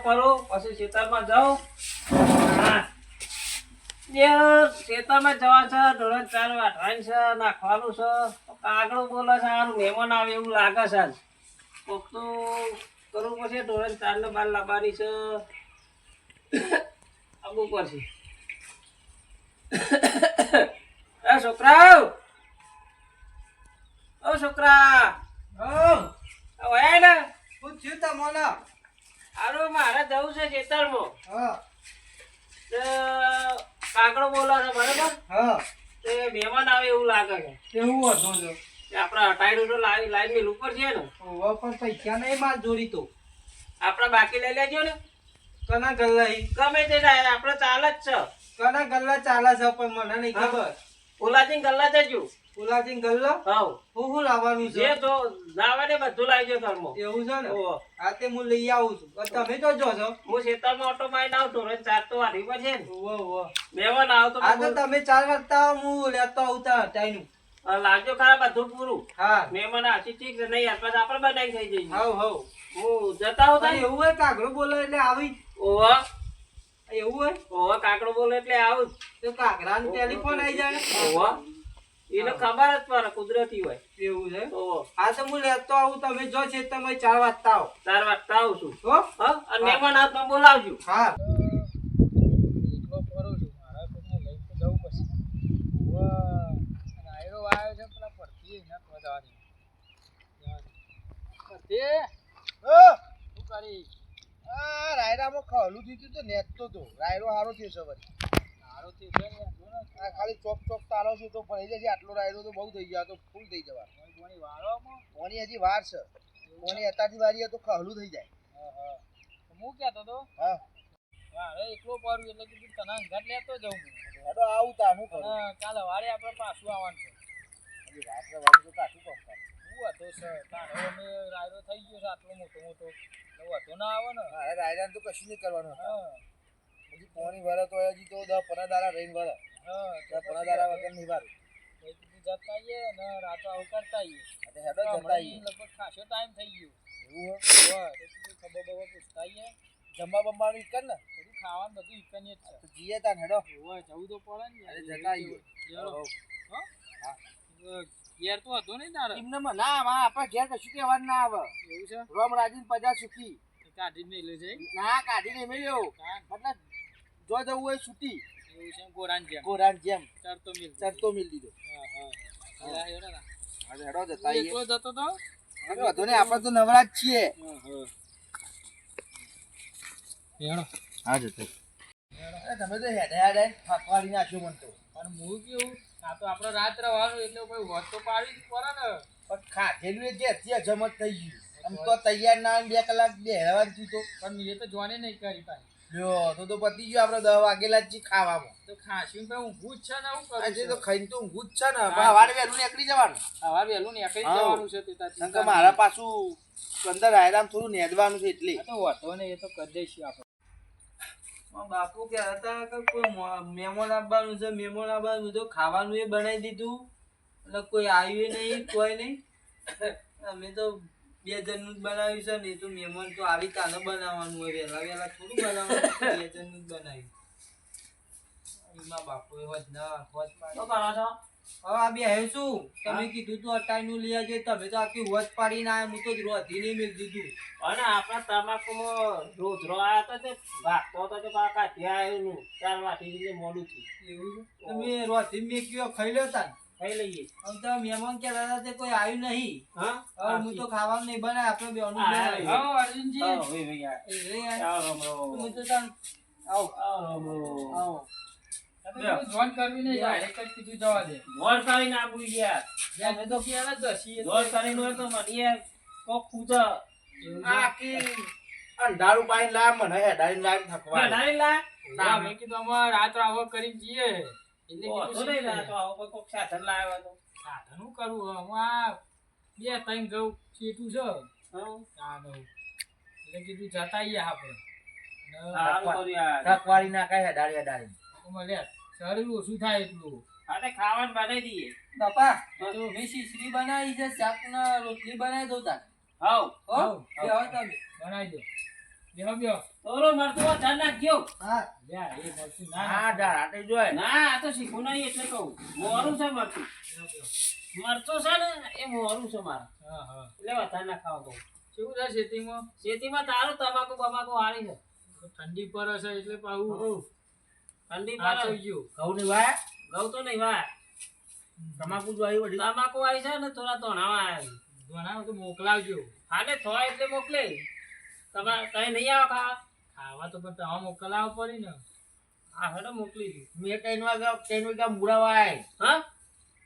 કરું પછી ખેતરમાં જાઉં. ખેતરમાં જવા છે, ઢોરણ ચાર વાઢવાની છે, નાખવાનું છે. કાગડો બોલે છે, સારું મહેમાન આવે એવું લાગે છે. આજ કોક તો કરવું પડશે, ઢોરણ ચાર ને બાર લાવવાની છે. આવવું પડશે. એ છોકરા, ઓ છોકરા, ઓય ને શું થયું તમને? હારું મારે જવું છે ખેતરમાં. હા કાકડો બોલે છે બરાબર. હા તે મહેમાન આવે એવું લાગે છે. કેવું હતું જો તે આપણે હટાઈ તો લાઈન ની ઉપર છે ને. ઓવા પણ પૈસા નહીં માર જોડી તો આપણે બાકી લઈ લેજો ને. કના ગલ્લા ગમે તે થાય આપણે ચાલે જ છે. કના ગલ્લા ચાલે છે પણ મને નહીં ખબર. ઓલાથી ગલ્લા જજો. ઓલાજી ગલ્લો હાઉ હું લાવવાનું છે? જે તો લાવવાને બધું લાવજો ઘરમાં. એવું છે ને? ઓહો. આ તે હું લઈ આવું છું. તમે તો જો છો. હું ખેતરમાં ઓટો મારીને આવું ઢોરણ ચાર તો વાઢી પર છે ને. ઓવો ઓવો. મહેમાન આવો તો આ તો તમે 4 વાગતા હું લેતો આવતા ટાઈમ. લાવજો ખરા બધું પૂરું. હા મહેમાન આછી ઠીક છે નહીં યાર પછી આપણે બનાવી થઈ જઈએ. How how. હું જતા હોતા પણ એવું હોય કાગડો બોલે એટલે આવી ઓહો એવું હોય ઓહો કાકડો બોલે એટલે આવું જ. તો કાગડાનું ટેલિફોન આવી જાય. ઓહો એને ખબર જ પડે કુદરતી હોય. એવું છે? ઓહો હા તો હું લેતો આવું. તમે જો છે તમે 4 વાગતા આવો. 4 વાગતા આવું છું. હો હા અને મહેમાન હાથમાં બોલાવજો. હા એકલો ફરું છું મારા કોઈને લઈને તો જવું પડશે. વાહ રાયડો આવ્યો છે પેલા પડતી ન તો જવા દે. પડતી શું કરી? આ રાયડામાં ખવલું દીધું તો નેતતો તો રાયડો સારો થયો છે વળી. સારો થી છે ને જો ને આ ખાલી ચોક ચોક તારો છે તો ભરાઈ જશે. આટલો રાયડો તો બહુ થઈ ગયા તો ફૂલ થઈ જવા. કોણી વાળવામાં કોની હજી વાર છે. કોની અત્યારથી વારી તો ખવલું થઈ જાય. હા તો હું કહેતો તો હા અરે એકલો પડું એટલે કીધું તને અંગાત લેતો જાઉં હું. હેડો આવું તા હું કરું. અને કાલે વારે આપણે પાછું આવવાનું છે. હજી રાત્રે વાળું તો કાઠું કામ કરે. હું હતો સર તારો અમે રાયડો થઈ ગયો છે આટલો મોટો મોટો તો હતો ના આવે ને. મારે રાયડાને તો કશું નહીં કરવાનું. હા હજી કોની વરે તો હજી તો 10-15 દાડા રહીને વરે. હા 10-15 દાડા વગર નહીં વારું. એ કીધું જતા આવીએ ને રાતો આવું કરતા આવીએ. એટલે હેડો જતા આવીએ. લગભગ ખાસો ટાઈમ થઈ ગયો. એવું હોય તો કીધું ખબર બબર પૂછતા આવીએ. જમવા બમવાનું કર ને બધું ખાવાનું બધું ઈકની જ છે. તો જીએ તાન હેડો. હોય જવું તો પડે ને અરે જતા આવીએ. યાર. હા. હા ઘેર તો હતો નહીં તારે એમને ના માં આપણે ઘેર કશું કહેવાનું ના આવે. એવું છે રોમ રાજીન 50 સુખી. કાઢી મેલ્યું છે ના કાઢીને મેલ્યો. મતલબ જો જવું હોય છૂટી એવું છે ગોરાન જેમ ગોરાન જેમ ચરતો ચરતો મિલ મિલ દીધો. હા હેડો ના આજે હેડો જતા આવીએ. એકલો જતો તો અરે વાંધો નહીં, આપણે તો નવરા જ છીએ. હેડો હા જતો. અરે તમે તો હેડે હેડે ફકવાડી નાખ્યો મને તો. પણ હું કેવું આ તો આપણે રાત રહેવાનું એટલે કોઈ હોત તો પાડી જ પડે ને. પણ ખાધેલું એ ઘેરથી અજમત થઈ ગયું. આમ તો તૈયાર ના 2 કલાક બેહવાનું થયું તો. પણ એ તો જોને નહીં કરી પાછી લ્યો તો પતી ગયું. આપણે 10 વાગેલા જ છીએ ખાવામાં. તો ખાસી ભાઈ ઊંઘું જ છે ને હું કરું આજે તો ખાઈને તો ઊંઘું જ છે ને. સવારે વહેલું નીકળી જવાનું. સવાર વહેલું નીકળી હા. જવાનું છે તે તાર કારણ કે મારા પાછું અંદર આયરામ થોડું નેદવાનું છે એટલે. આ તો હોતો ને એ તો કરી દઈશું આપણે. બાપુ કહેતા હતા કે કોઈ મહેમાન આવવાનું છે, મહેમાન આવવાનું તો ખાવાનું એ બનાવી દીધું એટલે કોઈ આવ્યું નહીં, કોઈ નહીં. અમે તો 2 જણનું જ બનાવ્યું છે ને. તો મહેમાન તો આવી તાને બનાવવાનું હોય. વહેલા વહેલા થોડું બનાવવાનું. 2 જણનું જ બનાવ્યું. એમાં બાપુએ હોત ના હોત પાડી. શું કરો છો? હવે આ બે હે શું તમે કીધું તું અટાઈનું લઈ આવજે. તમે તો આખી હોત પાડીને આવ્યા. હું તો રોધીને મેળ દીધું. અને આપણા તમાકુમાં રોજરો આવ્યો હતો તે ભાગતો હતો તે પાકા ત્યાં આવેલું 4 વાટી મોડું થયું. એવું છે? તમે રોધીને મેક્યો ખાઈ લો તાન. ખાઈ લઈએ. આમ તો મહેમાન કહેતા હતા તે કોઈ આવ્યું નહીં. હા હવે હું તો ખાવાનું નહીં બનાય. આપણે બેનું બનાવ્યું. હા અર્જુનજી આવો ભાઈ ભાઈ યાર. એ રે યાર. આવો રામ રામ. હું તો તાન આવો આવો રામ રામ. આવો. જોન કરવી નહીં ડાયરેક્ટ જ કીધું જવા દે. ગોળ કરીને આપું યાર. અમે તો ક્યાં જ દસી ગોળ કરીને હોય તો મને યાર કોક પૂછો. આખી અંધારું પાણી લાવ મને હેડાઈને લાવ થકવા. ડાળી લા. ના મેં કીધું અમારે રાત આવો કરીને જઈએ એટલે ઓ, તો નહીં લા, તો કીધું આવો કોઈ કોક સાધન લાવ્યો તો. સાધન શું કરવું હું આ 2-3 ઘઉં ચેટું છે હા. આ ઘઉં એટલે કીધું જતા આવીએ આપણે સારું કર્યું યાર. થકવાડી નાખાય હેડાડી હેડાડી. મળે શરીર ઓછું થાય એટલું હા તે ખાવાનું બનાવી દઈએ. બાપા તો મેં શીશરી બનાવી છે. શાક ને રોટલી બનાવી દઉં તાન. હાઉ. હો હાઉ. બેહો તમે. બનાવી દો બેહો બેહો તોરો મરતું હોય ધ્યાન નાખજો. હા લ્યા એ મરચું ના હા જા રાતે જોય ના આ તો શીખવું નહીં એટલે કહું મોરું છે મરતું. બેહો બેહો મરચું છે ને એ મોરું છે મારે હા હા એટલે વધારે ના ખાવા દઉં. કેવું છે ખેતીમાં ખેતીમાં તારું તમાકુ બમાકુ હારી છે. ઠંડી પડે છે એટલે પાછું ઠંડી પાછળ પડે ગયું ઘઉં ની વાય ઘઉં તો નહીં વાય. તમાકુ જો આવી વળી તમાકુ આવી છે ને થોડા તોણાવા આવ્યા. ઘણા તો મોકલાવજો હાલે થોડા એટલે મોકલે. તમારે કઈ નહીં આવો ખાવા? ખાવા તો પણ તમારે મોકલાવવા પડે ને હા હેડો મોકલી દઉં. મેં 3 વાગ્યા મૂળા વાય હા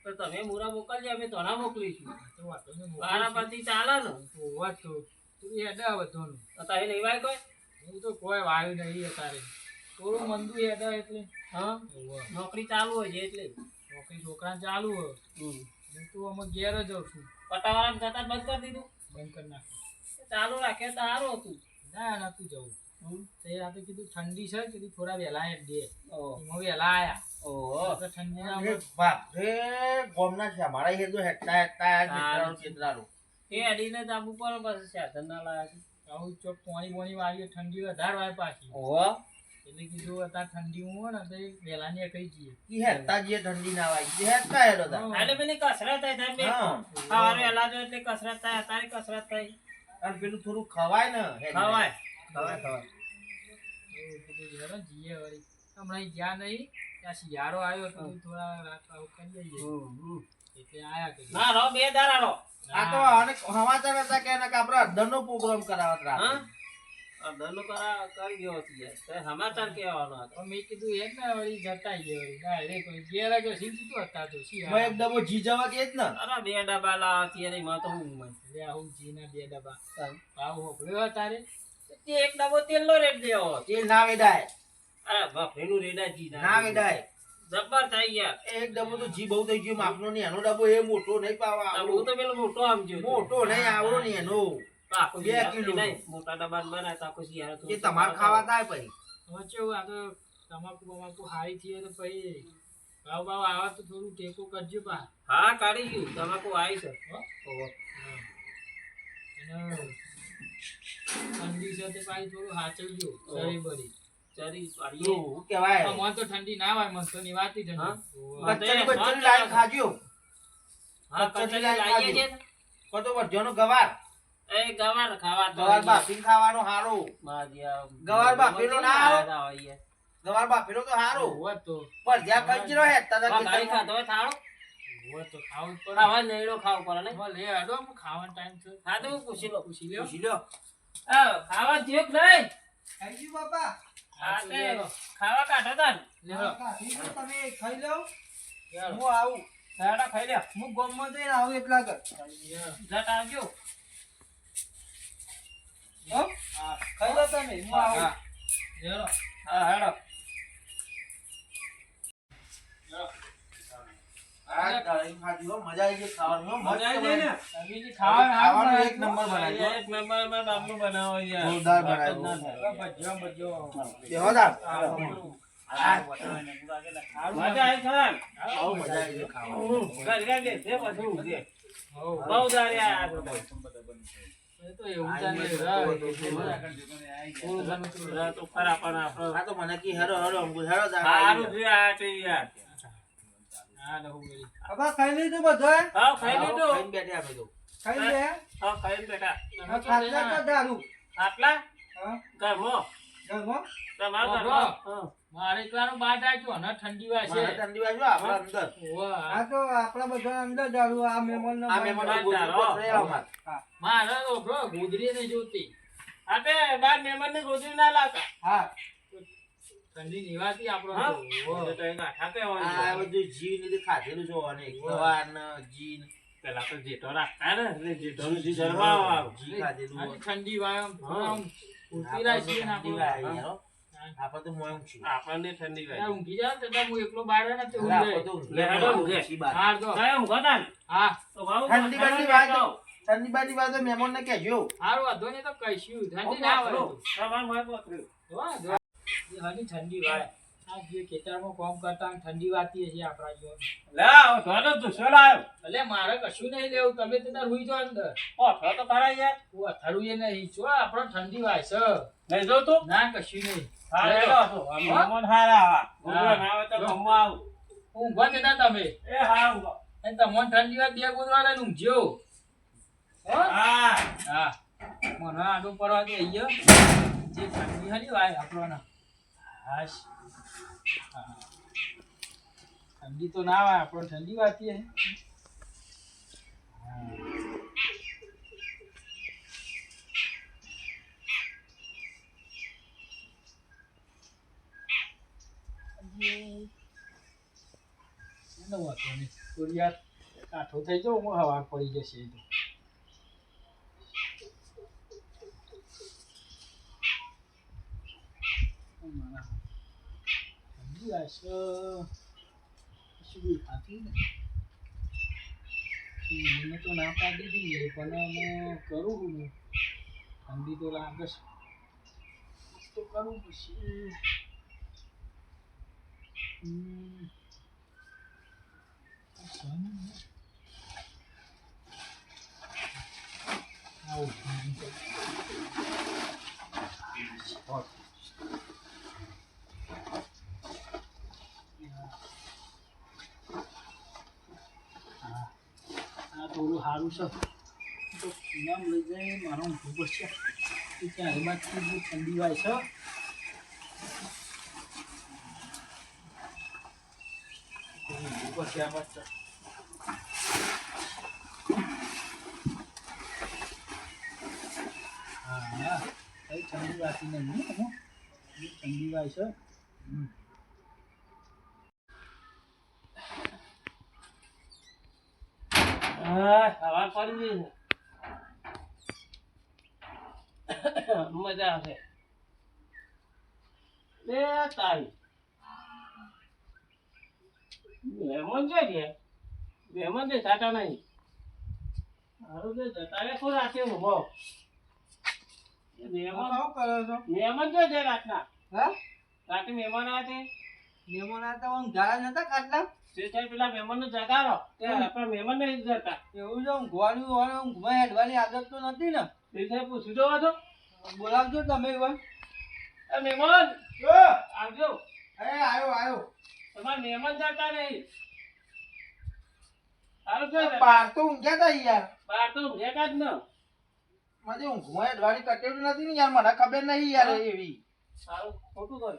તો તમે મુરા મોકલજો અમે તોણા મોકલીશું. તો વાતો ને બારા પરથી ચાલે ને વાત તો તું હેડા બધોનું તો તમે નહીં વાય કોઈ? હું તો કોઈ વાયુ નહીં અત્યારે થોડું મંદુ હેડા એટલે હા નોકરી ચાલુ હોય છે એટલે. નોકરી છોકરા ચાલુ હોય હું તો અમે ઘેર જ જાઉં છું પટાવાળા જતા બંધ કરી દીધું. બંધ કરી નાખું ચાલુ રાખે તો સારું હતું. ના નતું જવું તે આ તો કીધું ઠંડી છે કીધું થોડા વહેલા જ દે ઓહો એમાં વહેલા આયા ઓહો તો ઠંડીના અરે બાપ રે ગોમના છે મારા હેદો હેટતા હેટતા આ હા. ચિત્રાનું એ અડીને જ આબુ પર પછી સાધન ના લાયા છે. આવું ચોક પોણી પોણી વાળી ઠંડી વધારે વાય પાછી ઓહો એટલે કીધું અત્યારે ઠંડી હોય ને તો વહેલા ને કઈ જઈએ ઈ હેટતા જે ઠંડી ના વાય જે હેટતા હેડો તા એટલે પેલી કસરત થાય સાહેબ બે. હા. સવારે વહેલા જો એટલે કસરત થાય અત્યારે કસરત થાય. અને પેલું થોડું ખવાય ને ખવાય ખવાય ખવાય. એવું કીધું હેડો જઈએ વળી હમણાં ગયા નહીં ત્યાં શિયાળો આવ્યો તો થોડા રાત આવું કરી લઈએ એટલે આયા કીધું ના રહો બે દાડા રહો. આ તો અને સમાચાર હતા કે એને કે આપણે અડધરનો પ્રોગ્રામ કરાવત હા રાતે ધંધો કરી ગયો હતી યાર. તે સમાચાર કહેવાનો હતો. તો મેં કીધું એ જ ને વળી જતા આવીએ વળી ના રે કોઈ ઘેર જ સીધું તો હતા તો ભાઈ એક ડબ્બો જી જવા કે જ ને અરે બે ડબ્બા લાવા ત્યારે એમાં તો હું ઉંમર. લે આવું જીના 2 ડબ્બા ભાવ હોભળ્યો તારે તે એક ડબ્બો તેલનો રેટ દેવો. તેલ ના વેડાય અરે બફેનું રેડાજી ના વેડાય જબ્બર થઈ ગયા. એક ડબ્બો તો જી બહુ થઈ ગયો માપનો નહીં એનો ડબ્બો એ મોટો નહીં પાવા હું તો પેલો મોટો આમ જો મોટો નહીં આવડો નહીં એનો આખો 2 કિલો નહીં મોટા ડબ્બા બનાય તો આખો શિયાળો તો એ તમારે ખાવા થાય પછી હવે કેવું આ તો તમાકુ બમાકુ હારી થઈએ તો પછી ભાવ ભાવ આવે તો થોડું ટેકો કરજો પા હા કાઢી ગયું તમાકુ આવી છે. હો? ઓહો. અને ઠંડી છે તે પાછી થોડું હાચવજો શરીર બરી ચરી જો પાડીએ. શું કહેવાય મને તો ઠંડી ના હોય મને તો નિવાતી હા? ઠંડી કચરી બચરી લાઈન ખાજો હા કચરી લાવીએ છે ને. કતો વધ્યોનો ગવાર એ ગવાર ખાવા તો ગવાર બાફીને ખાવાનો હારો ગવાર બાફેલો ના આવે. ગવાર બાફેલો તો હારો હોત તો પણ જ્યાં કંચરો હે તને ગાડી ખાતો હોય થાળો હોત તો ખાવું જ પડે ખાવા નેડો ખાવું પડે ને. હવે લે હાડો આમ ખાવાનો ટાઈમ છે હા તો હું પૂછી લો. પૂછી લ્યો પૂછી લ્યો ખાવા થયો કે નહીં? ખાઈ ગયું બાપા હા તે ખાવા કાઢો તાન. લે હાલો. તમે ખાઈ લો ચાલો. હું આવું સાડા ખાઈ લ્યો. હું ગોમમાં જઈને આવું એટલા કર જટ આવજો. હો? ખાઈ લો તમે હું આવું હા. લે હાલો. હા હેડો. આ ગાળી ખાધી હો, મજા આવી ગઈ ખાવાની હો, મસ્ત મજા આવી ગઈ ને? તમે જે ખાવાનું ખાવાનું આવે એક નંબર બનાવ્યો. એક નંબરમાં બાપનું બનાવો યાર. જોરદાર વાત જ બનાવ્યો. ના થાય. ભજ્યો ભજ્યો બેહો તાર. મજા આવી ખાન. બહુ મજા આવી ગઈ ખાવાની. ઘર ઘર બે છે પછી ઊંઘે. હો બહુ દાર્યા આ લોકો. એ તો એવું ચાલે હા, તો ખરા પણ આપણો આ તો મને કી હેરો હેરો અંગુ હેરો તાર સારું થયું આ તે યાર. હા લહુ ગઈ બાપા ખાઈ લીધું બધું હા ખાઈ લીધું. ખાઈને બેઠા અમે તો ખાઈ લે. હા ખાઈને બેઠા. ખાધા તો દારૂ આટલા હા ઘરમાં જમો તમારા હા, ઘરમાં? બરો. હા. મારે એકલાનું બહાર રાખ્યું અને ઠંડી વાય છે મારા ઠંડી બાજુ આપણા અંદર ઓવા. તો આપણા બધા અંદર દારૂ આ મહેમાન આ મહેમાન મારે તો બરો ગુદરી ને જોતી આપે બાર મહેમાનને ગોદડી ના લાવતા. હા ઠંડી નિવાતી આપણો હા? તો. ઓવા. તો એ ગાંઠા કહેવાનું આ છે. બધું જીવ ને ખાધેલું છે અને ગવાર ને જી ને પેલા તો જેઠો રાખતા ને એટલે જેઠોનું જી જરવા આવે. જી ખાધેલું આની હોય. ઠંડી વાય આમ થોડું આમ ઉલટી આપણે રાખીએ ને તો આપણે. ઠંડી વાય યાર હો. આપણે તો મોય ઊંઘી. આપણને ઠંડી ત્યાં વાગે. ઊંઘી જાવ તો ત્યાં હું એકલો બહાર ને તે આપણે તો ઊંઘે. ઊંઘી. લે હેડો ઊંઘે. ઊંઘી બાર. હા તો કયો ઊંઘો તાન? હા તો ભાવ ઠંડી બાંડી વાય તો ઠંડી બાંડી વાય તો મહેમાન ને કહેજો હારું વાંધો નહીં તો કહીશું ઠંડી ના હોય તો. તમારું ભાઈ પકડ્યું. જોવા જો. એ હજી ઠંડી વાય આ જે ખેતરમાં કામ કરતા હોય, ઠંડી વાતી હશે આપણા જો. લા ધોનો દુસો લાયો એટલે મારે કશું નહીં લેવું, તમે તો તાર હુઈ જાઓ અંદર. ઓ તો તારા યાર તું અથડું એ નહીં, જો આપણો ઠંડી વાય છે. નહીં જો તું ના કશું નહીં. હા હેલો તો મહેમાન હારા આવા ઉભો ના આવે તો જમવા આવું ઊંઘવા દેતા તમે. એ હા ઉભો અને તમને ઠંડી વાય બે ગોદડા લઈને ઊંઘજો. હો? હા હા મને આડો પડવા દે અહીંયા જે ઠંડી હરી વાય આપણને. હાશ હા. ઠંડી તો ના વાય, આપણને ઠંડી વાતી હે. થોડી વાર કાઠો થઈ જાઉં, હું હવા પડી જશે એ તો. ઠંડી વાયશે શું બી ખાતું ને મને તો ના પાડી દીધી પણ હું કરું હું ઠંડી તો લાગે છે તો કરવું પછી. થોડું સારું છે તો નામ લઈ જાય મારો ઊંઘું પડશે. ત્યાં એમાંથી બહુ ઠંડી વાય છે. ઊંઘું પડશે આ બાદ. હા કઈ ઠંડી વાતી નહીં અમુક ઠંડી વાય છે. હા સવાર પડી ગઈ છે મજા આવશે લે તારી મહેમાન છે કે મહેમાન છે સાટા નહીં મારું તો જતા રે શું રાતે ઉભો મહેમાન શું કરો છો? મહેમાન જો છે રાતના હા રાતે મહેમાન આવ્યા છે મહેમાન આતા હું ગાળા નતા કાઢલા. તે સાહેબ પેલા મહેમાન નો જગાડો તે આપણા મહેમાન નહીં જતા એવું છે ઊંઘવાનું હોય, ઊંઘમાં હેડવાની આદત તો નથી ને. તે સાહેબ પૂછી જોવા તો બોલાવજો તમે પણ. એ મહેમાન આવજો આયો તમારા મહેમાન જતા નહીં સારું છે ને? બાર તો ઊંઘ્યા તા યાર બહાર તો ભેગા જ ન મને ઊંઘમાં હેડવાની કટેલું નથી ને યાર, મને ખબર નહીં યાર એવી. સારું ખોટું કર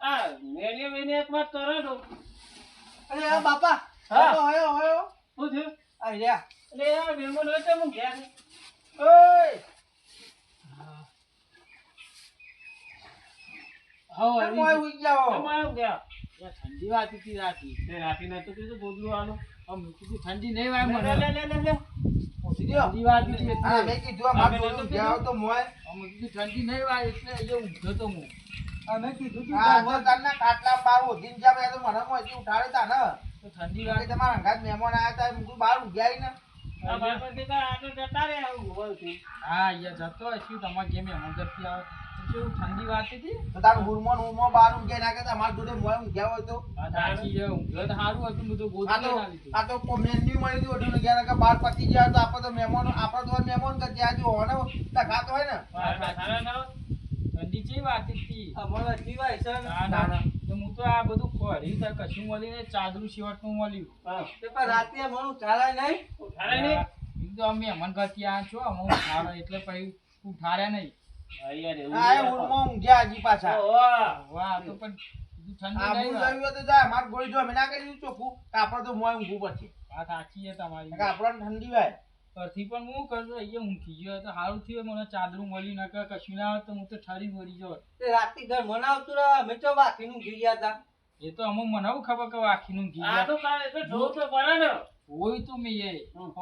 આ મેરીએ મેને એક વાત કરો તો અરે આ બાપા હા. હયો શું થયું આ રહ્યા. એટલે યાર મહેમાન હોય તો હું ઘેર ઓય હા કેમ મોય ઉઈ ગયા હો? તમારું ઘેર ઠંડી વાતી હતી રાતી. તે રાતી ના તો કીધું ગોદડું આલો મેં કીધું ઠંડી નહીં વાય લે મને. લે લે લે લે ઊંઘી દ્યો. ઠંડી વાતી હતી હા એટલે. મેં કીધું આ માર જોડે ઊંઘ્યા હો તો મોય. અમે કીધું ઠંડી નહીં વાય એટલે અહીંયા ઊંઘ્યો તો હું. અમે કીધું તું હા તો તો તને ખાટલા બાર ઉધીને જ્યાં બે તો મને મોયથી ઉઠાડે તા ને તો ઠંડી કે વાતી. તમારા અંગાત મહેમાન આયા તા હું બહાર ઊંઘ્યા ને. આ ભાઈ બંધ આગળ જતા રે આવું બોલથી હા અહીંયા જતો હશું તમારે જેમ એમાં જતી આવે તો કેવું ઠંડી વાતી હતી. તો તારું હુરમો બહાર ઊંઘ્યા ના કે તમારા જોડે મોય ઊંઘ્યા હોય તો વાત સાચી છે. ઊંઘ્યો તો સારું હતું, બધું ગોદડું લઈને આવી હતું. આ તો મેન્યુ મળી હતી ઓઢીને ગયા કે બાર પતી ગયા તો આપણે તો મહેમાનો આપણા તો મહેમાન કે ત્યાં જો હોને ટકાત હોય ને ઠંડી ચેવી વાતી હતી. અમારા જીવાય છે ને. ના ના તો હું તો આ બધું ફરી તો કશું મળીને ચાદરું શિવટનું મળ્યું. તે પણ રાતે અમારું ચાલાય નહીં. ઉઠાડે નહીં કીધું તો અમે મહેમાન ઘરથી આવ્યા છો અમે ઉઠાડો એટલે પછી ઉઠાડ્યા નહીં. હા યાર એવું આ એ હુરમો ઊંઘ્યા હજી પાછા વાહ તો પણ કીધું આ ઠંડી બુલ નહીં ગયું તો જાય માર ગોળી જો અમે ના કરી દીધું ચોખ્ખું કે આપણે તો મોય ઊંઘવું પડશે વાત સાચી છે તમારી. કે આપણને ઠંડી વાય પરથી પણ હું કરતો અહીંયા ઊંઘી ગયો તો સારું થયું મને ચાદરું મળ્યું ન કે કશું ના આવે તો હું તો ઠરી મરી જાઉં. તે રાતે ઘર મનાવતું રહે. અમે તો વાકીનું ઘી ગયા હતા. એ તો અમુક મને શું ખબર કે વાખીનું ઘી આ તો કાલે તો ઢોર તો પડે ને હોય તો મેં એ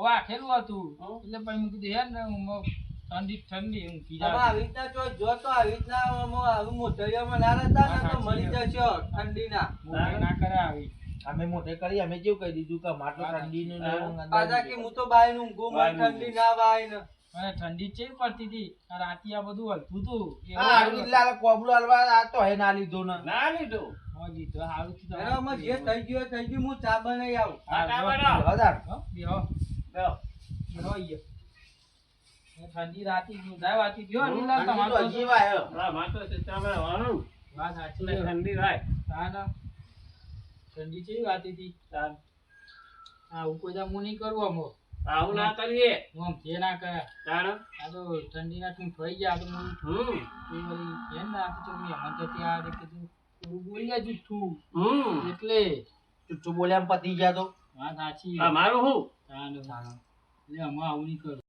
વાખેલું હતું એટલે પછી મેં કીધું યાર ને ઠંડી ઠંડી ઊંઘી આમાં જાય. આવી રીતના જો તો આવી રીતના આવી મોઢિયામાં ના રહેતા ને તો મરી જશો ઠંડીના. મોઢે ના કરે આવી. અમે મોઢે કરી અમે કેવું કહી દીધું કે માટલો ઠંડીનું ને એવું પાછા કે હું તો બાય નું ઊંઘું મને ઠંડી ના વાય ને. મને ઠંડી ચેવી પડતી હતી. આ રાતે આ બધું હલતું હતું. હા એટલે કોબલું હાલવા આ તો હે ના લીધો ને ના લીધું મોજી તો હારું થી હેડો, અમે જે થઈ ગયું એ થઈ ગયું, હું ચા બનાવી આવું. હા, ચા બનાવો. વધાર. બેહો બેહો. બેહો ઈયો. એ ઠંડી રાતી ઊંધાય વાતી ગયો નીલા ઠંડી તો તમારો હજી વાય. હા, મારે તો ચા બનાવવાનું. વાત સાચી એટલે ઠંડી થાય. તાના ઠંડી ચેવી વાતી હતી તાર. આવું કોઈ દા હું નહીં કરું અમો આવું ના કરીએ. હું આમ જે ના કર્યા તાર. આ તો ઠંડીના તું થઈ ગયા તો હું હમ. એ વળી કેમ ના આપી તો મેં હમણાં જતી આ રે કીધું થોડું બોલ્યા જુઠ્ઠું હમ. એટલે ચૂચું બોલ્યા પતી ગયા તો વાત સાચી આ મારું હું તાનો એટલે આમાં આવું નહીં કરું